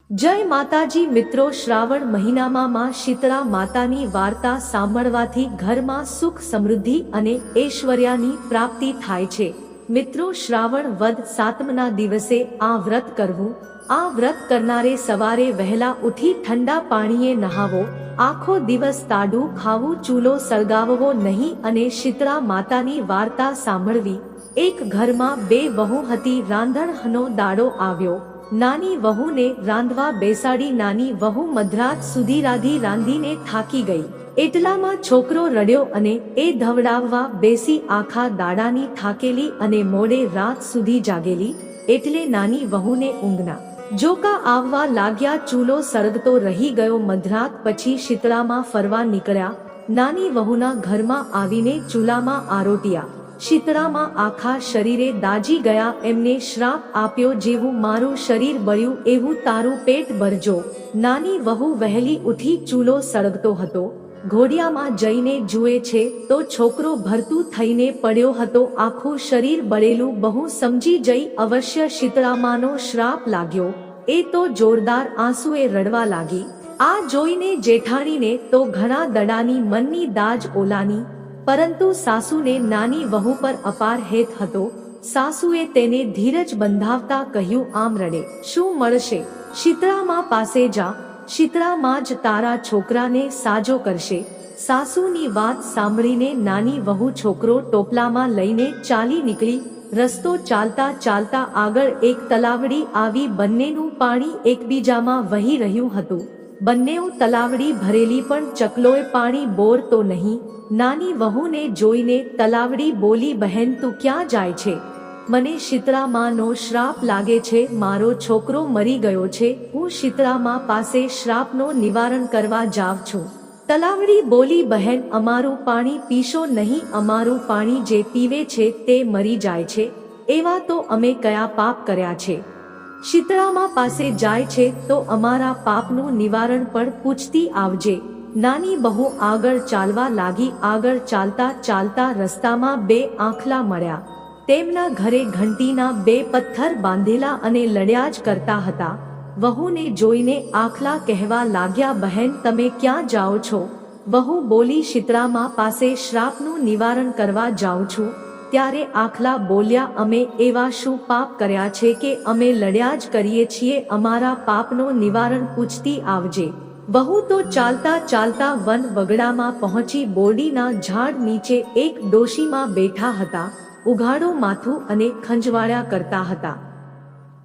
જય માતાજી મિત્રો, શ્રાવણ મહિનામાં માં શીતળા માતાની વાર્તા સાંભળવાથી ઘરમાં સુખ સમૃદ્ધિ અને ઐશ્વર્યની પ્રાપ્તિ થાય છે। મિત્રો, શ્રાવણ વદ સાતમના દિવસે આ વ્રત કરવું। આ વ્રત કરનારે સવારે વહેલા ઉઠી ઠંડા પાણીએ નહાવો, આખો દિવસ તાડું ખાવું, ચૂલો સળગાવવો નહીં અને શીતળા માતાની વાર્તા સાંભળવી। એક ઘરમાં બે વહુ હતી। રાંધણનો દાડો આવ્યો। નાની વહુને રાંધવા બેસાડી। નાની વહુ મધરાત સુધી રાંધીને થાકી ગઈ। એટલામાં છોકરો રડ્યો અને એ ધવડાવવા બેસી। આખા દાડાની થાકેલી અને મોડે રાત સુધી જાગેલી, એટલે નાની વહુને ઊંઘના જોકા આવવા લાગ્યા। ચૂલો સળગતો રહી ગયો। મધરાત પછી શીતળામાં ફરવા નીકળ્યા। નાની વહુના ઘરમાં આવીને ચૂલામાં આરોટ્યા। શીતળામાં આખા શરીરે દાજી ગયા। એમને શ્રાપ આપ્યો, જેવું મારું શરીર બળ્યું એવું તારું પેટ ભરજો। નાની વહુ વહેલી ઉઠી ચૂલો સળગતો હતો। ઘોડિયામાં જઈને જુએ છે તો છોકરો ભરતું થઈને પડ્યો હતો, આખું શરીર બળેલું। બહુ સમજી જઈ અવશ્ય શીતળામાનો શ્રાપ લાગ્યો। એ તો જોરદાર આંસુએ રડવા લાગી। આ જોઈને જેઠાણીને તો ઘણા દડાની મનની દાજ ઓલાની, પરંતુ સાસુને નાની વહુ પર અપાર હેત હતો। સાસુએ તેને ધીરજ બંધાવતા કહ્યું, આમ રડે શું મળશે? શીતળામા પાસે જા, શીતળામા જ તારા છોકરાને સાજો કરશે। સાસુની વાત સાંભળીને નાની વહુ છોકરો ટોપલામાં લઈને ચાલી નીકળી। રસ્તો ચાલતા ચાલતા આગળ એક તલાવડી આવી। બંનેનું પાણી એકબીજામાં વહી રહ્યું હતું। બંનેઓ તલાવડી ભરેલી, પણ ચકલોએ પાણી બોર તો નહીં। નાની વહુને જોઈને તલાવડી બોલી, બહેન તું ક્યાં જાય છે? મને શીતળામાનો શ્રાપ લાગે છે। મારો છોકરો મરી ગયો છે। હું શીતળામા પાસે શ્રાપનો નિવારણ કરવા જાઉં છું। તલાવડી બોલી, બહેન અમારું પાણી પીશો નહીં। અમારું પાણી જે પીવે છે તે મરી જાય છે। એવા તો અમે કયા પાપ કર્યા છે? શીતળામા પાસે જાય છે તો અમારા પાપનું નિવારણ પણ પૂછતી આવજે। નાની બહુ આગળ ચાલવા લાગી। આગળ ચાલતા ચાલતા રસ્તામાં બે આંખલા મળ્યા। તેમના ઘરે ઘંટીના બે પથ્થર બાંધેલા અને લડ્યા જ કરતા હતા। વહુને જોઈને આંખલા કહેવા લાગ્યા, બહેન તમે ક્યાં જાઓ છો? વહુ બોલી, શીતળામા પાસે શ્રાપનું નિવારણ કરવા જાઉં છું। ત્યારે આંખલા બોલ્યા, અમે એવા શું પાપ કર્યા છે કે અમે લડ્યા જ કરીએ છીએ? અમારા પાપનો નિવારણ પૂછતી આવજે। વહુ તો ચાલતા ચાલતા વન વગડામાં પહોંચી। બોરડીના ઝાડ નીચે એક ડોશીમાં બેઠા હતા। ઉઘાડો માથું અને ખંજવાળ્યા કરતા હતા।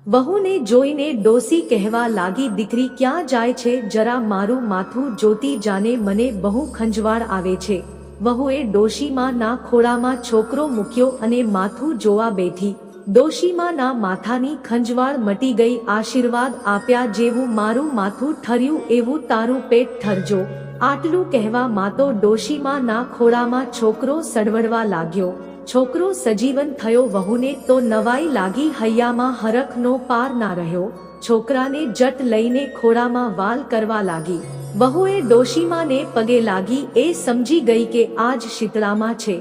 વહુને જોઈને ડોસી કહેવા લાગી, દીકરી ક્યાં જાય છે? જરા મારું માથું જોતી જાને, મને બહુ ખંજવાળ આવે છે। વહુએ ડોશીમાના ખોળામાં છોકરો મૂક્યો અને માથું જોવા બેઠી। ડોશીમાના માથાની ખંજવાળ મટી ગઈ। આશીર્વાદ આપ્યા, જેવું મારું માથું ઠર્યું એવું તારું પેટ ઠરજો। આટલું કહેવા માતો ડોશીમાના ખોળામાં છોકરો સડવડવા લાગ્યો। છોકરો સજીવન થયો। વહુને તો નવાઈ લાગી, હૈયામાં હરખનો પાર ના રહ્યો। છોકરાને જટ લઈને ખોળામાં વાલ કરવા લાગી। વહુએ ડોશીમાને પગે લાગી। એ સમજી ગઈ કે આજ શીતળામા છે।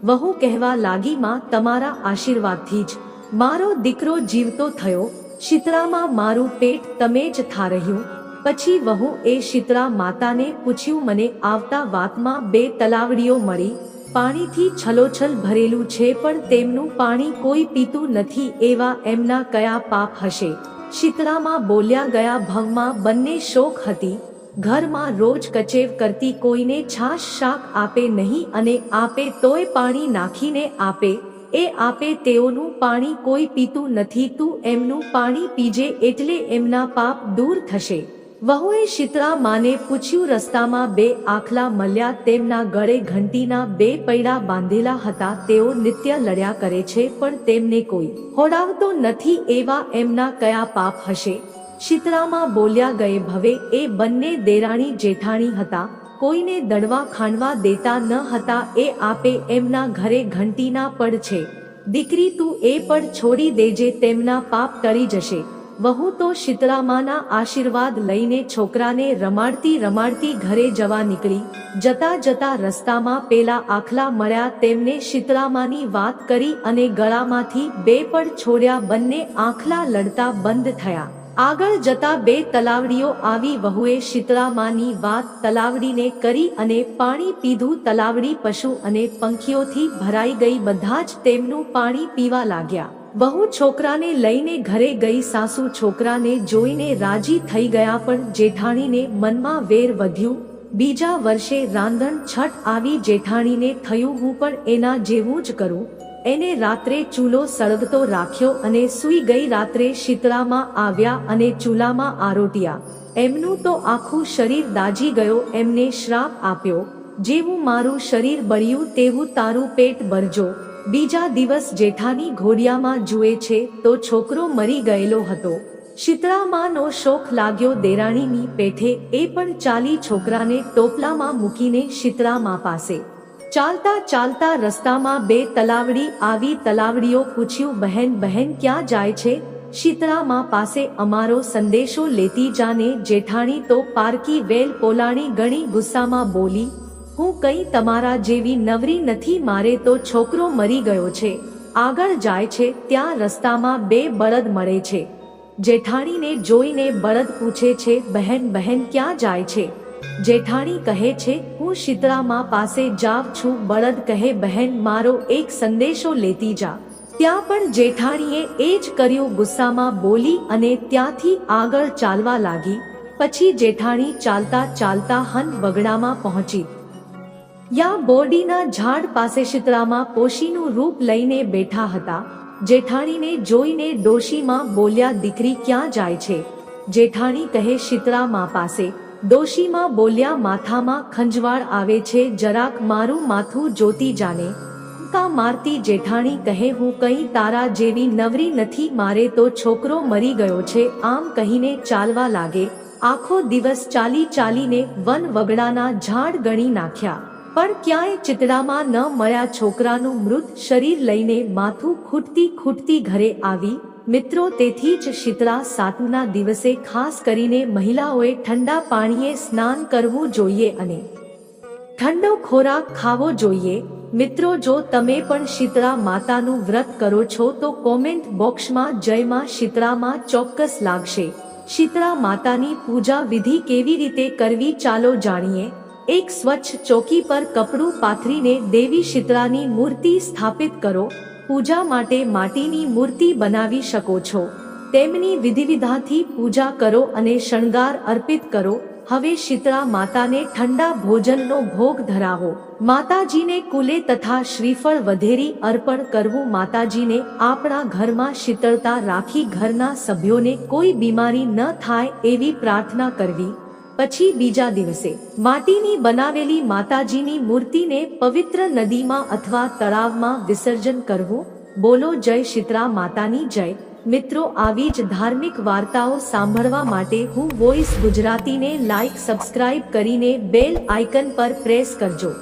વહુ કહેવા લાગી, માં તમારા આશીર્વાદથી જ મારો દીકરો જીવતો થયો। શીતળામા મારું પેટ તમે જ ઠાર્યું। પછી વહુ એ શીતળા માતાને પૂછ્યું, મને આવતા વાતમાં બે તલાવડીઓ મળી, પાણીથી છલોછલ ભરેલું છે, પણ તેમનું પાણી કોઈ પીતું નથી। એવા એમના કયા પાપ હશે? શીતળામા બોલ્યા, ગયા ભવમાં બંને શોક હતી। ઘરમાં રોજ કચેવ કરતી, કોઈને છાશ શાક આપે નહીં, અને આપે તોય પાણી નાખીને આપે। એ આપે તેઓનું પાણી કોઈ પીતું નથી। તું એમનું પાણી પીજે, એટલે એમના પાપ દૂર થશે। વહુએ શીતળામાને પૂછ્યું। રસ્તામાં બે આંખલા મળ્યા। તેમના ગળે ઘંટીના બે પૈડા બાંધેલા હતા। તેઓ નિત્ય લડ્યા કરે છે, પણ તેમને કોઈ હોડાવતો નથી। એવા એમના કયા પાપ હશે? શીતળામા બોલ્યા, ગયે ભવે એ બંને દેરાણી જેઠાણી હતા। કોઈને દડવા ખાંડવા દેતા ન હતા। એ આપે એમના ઘરે ઘંટીના પડ છે। દીકરી તું એ પડ છોડી દેજે, તેમના પાપ ટળી જશે। વહુ તો શીતળામાના આશીર્વાદ લઈને છોકરાને રમાડતી રમાડતી ઘરે જવા નીકળી। જતા જતા રસ્તામાં પેલા આંખલા મળ્યા। તેમને શીતળામાની વાત કરી અને ગળામાંથી બે પડ છોડ્યા। બંને આંખલા લડતા બંધ થયા। આગળ જતા બે તલાવડીઓ આવી. વહુએ શીતળા માની વાત તલાવડીને કરી અને પાણી પીધું. તલાવડી પશુ અને પંખીઓથી ભરાઈ ગઈ. બધા જ તેમનું પાણી પીવા લાગ્યા. વહુ છોકરાને લઈને ઘરે ગઈ. સાસુ છોકરાને જોઈને રાજી થઈ ગયા, પણ જેઠાણીને મનમાં વેર વધ્યું. બીજા વર્ષે રાંધણ છઠ આવી. જેઠાણીને થયું હું પણ એના જેવું જ કરું. એને રાત્રે ચૂલો સળગતો રાખ્યો અને સૂઈ ગઈ. રાત્રે શીતળામાં આવ્યા અને ચૂલામાં આરોટ્યા. એમનું તો આખું શરીર દાજી ગયો. એમને શ્રાપ આપ્યો, જેવું મારું શરીર બળ્યું તેવું તારું પેટ બળજો. બીજા દિવસ જેઠાણી ઘોડિયામાં જુએ છે તો છોકરો મરી ગયેલો હતો. શીતળામાનો શોખ લાગ્યો દેરાણીની પેઠે. એ પણ ચાલી છોકરાને ટોપલામાં મૂકીને શીતળામા પાસે. ચાલતા ચાલતા રસ્તામાં બે તલાવડી આવી. તલાવડીઓ પૂછ્યું, બહેન બહેન ક્યાં જાય છે? શીતળામા પાસે અમારો સંદેશો લેતી જાને. જેઠાણી તો પારકી વેલ પોલાણી ગણી ગુસ્સામાં બોલી, હું કઈ તમારા જેવી નવરી નથી. મારે તો છોકરો મરી ગયો છે. આગળ જાય છે ત્યાં રસ્તામાં બે બળદ મળે છે. જેઠાણીને જોઈને બળદ પૂછે છે, બહેન બહેન ક્યાં જાય છે? જેઠાણી કહે છે, હું શીતળામા પાસે જાઉં છું. બળદ કહે, બહેન મારો એક સંદેશો લેતી જા. ત્યાં પણ જેઠાણીએ એ જ કર્યું. ગુસ્સામાં બોલી અને ત્યાંથી આગળ ચાલવા લાગી. પછી જેઠાણી ચાલતા ચાલતા હન વગડામાં પહોંચી. યા બોરડીના ઝાડ પાસે શીતળામા પોશીનું રૂપ લઈને બેઠા હતા. જેઠાણીને જોઈને ડોશીમાં બોલ્યા, દીકરી ક્યાં જાય છે? જેઠાણી કહે, શીતળામા પાસે. ડોશીમાં બોલ્યા, માથામાં ખંજવાળ આવે છે, જરાક મારું માથું જોતી જાને. કા મારતી. જેઠાણી કહે, હું કઈ તારા જેવી નવરી નથી. મારે તો છોકરો મરી ગયો છે. આમ કહીને ચાલવા લાગે. આખો દિવસ ચાલી ચાલીને વન વગડાના ઝાડ ગણી નાખ્યા, પણ ક્યાંય ચિતડામાં ન મળ્યા. છોકરાનું મૃત શરીર લઈને માથું ખૂટતી ખૂટતી ઘરે આવી. મિત્રો, તેથી જ શીતળા સાતમના દિવસે ખાસ કરીને મહિલાઓએ ઠંડા પાણીએ સ્નાન કરવું જોઈએ અને ઠંડો ખોરાક ખાવો જોઈએ. મિત્રો, જો તમે પણ શીતળા માતાનું વ્રત કરો છો તો કોમેન્ટ બોક્સમાં જય માં શીતળામાં ચોક્કસ લાગશે. શીતળા માતાની પૂજા વિધિ કેવી રીતે કરવી ચાલો જાણીએ. એક સ્વચ્છ ચોકી પર કપડું પાથરીને દેવી શીતળાની મૂર્તિ સ્થાપિત કરો. પૂજા માટે માટીની મૂર્તિ બનાવી શકો છો. તેમની વિધિવિધાનથી પૂજા કરો અને શણગાર અર્પિત કરો. હવે શીતળા માતાને ઠંડા ભોજનનો ભોગ ધરાવો. માતાજીને કુલે તથા શ્રીફળ વધેરી અર્પણ કરવું. માતાજીને આપણા ઘરમાં શીતળતા રાખી ઘરના સભ્યોને કોઈ બીમારી ન થાય એવી પ્રાર્થના કરવી. પછી બીજા દિવસે માટીની બનાવેલી માતાજીની મૂર્તિને પવિત્ર નદીમાં અથવા તળાવમાં વિસર્જન કરવું. બોલો જય શીતળા માતાની જય. મિત્રો, આવી જ ધાર્મિક વાર્તાઓ સાંભળવા માટે હું વોઇસ ગુજરાતીને લાઈક સબસ્ક્રાઇબ કરીને બેલ આઇકન પર પ્રેસ કરજો.